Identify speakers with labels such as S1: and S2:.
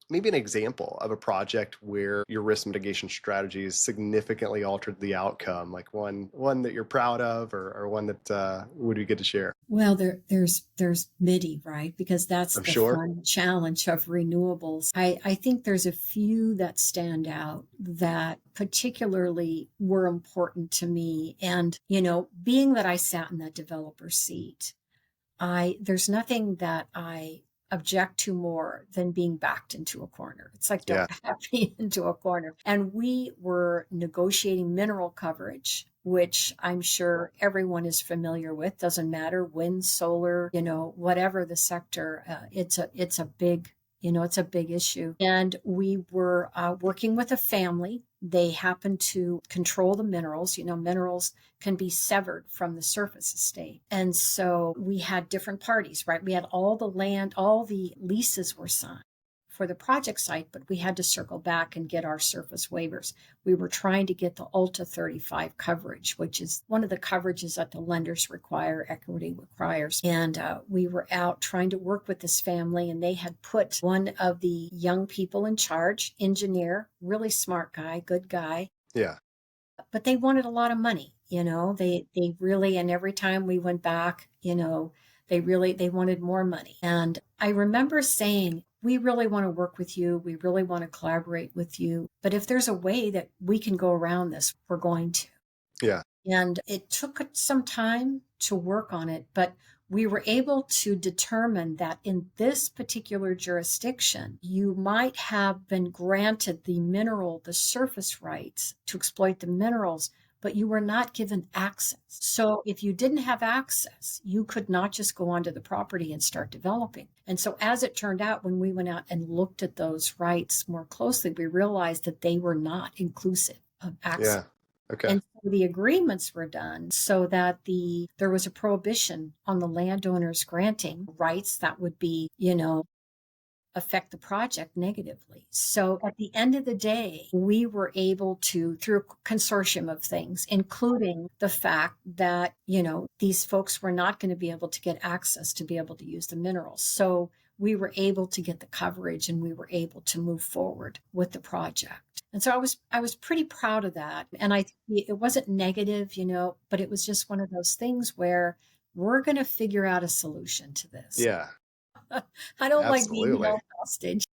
S1: maybe an example of a project where your risk mitigation strategies significantly altered the outcome, like one that you're proud of, or one that would be good to share.
S2: Well, there's MIDI, right? Because that's
S1: I'm
S2: the
S1: sure.
S2: fun challenge of renewables. I think there's a few that stand out that particularly were important to me. And, being that I sat in that developer seat, there's nothing that I object to more than being backed into a corner. It's like,
S1: Yeah.
S2: don't have me into a corner. And we were negotiating mineral coverage, which I'm sure everyone is familiar with. Doesn't matter, wind, solar, whatever the sector, it's a big issue. And we were working with a family. They happen to control the minerals. Minerals can be severed from the surface estate. And so we had different parties, right? We had all the land, all the leases were signed for the project site, but we had to circle back and get our surface waivers. We were trying to get the Ulta 35 coverage, which is one of the coverages that the lenders require, equity requires. And we were out trying to work with this family, and they had put one of the young people in charge, engineer, really smart guy, good guy,
S1: Yeah.
S2: but they wanted a lot of money. They really, and every time we went back, they wanted more money. And I remember saying, we really want to work with you. We really want to collaborate with you. But if there's a way that we can go around this, we're going to.
S1: Yeah.
S2: And it took some time to work on it, but we were able to determine that in this particular jurisdiction, you might have been granted the surface rights to exploit the minerals, but you were not given access. So if you didn't have access, you could not just go onto the property and start developing. And so as it turned out, when we went out and looked at those rights more closely, we realized that they were not inclusive of access.
S1: Yeah. Okay.
S2: And so the agreements were done so that there was a prohibition on the landowners granting rights that would be, affect the project negatively. So at the end of the day, we were able to, through a consortium of things, including the fact that, these folks were not going to be able to get access to be able to use the minerals. So we were able to get the coverage, and we were able to move forward with the project. And so I was pretty proud of that. And it wasn't negative, but it was just one of those things where we're going to figure out a solution to this.
S1: Yeah.
S2: I don't like being
S1: Absolutely.
S2: held hostage.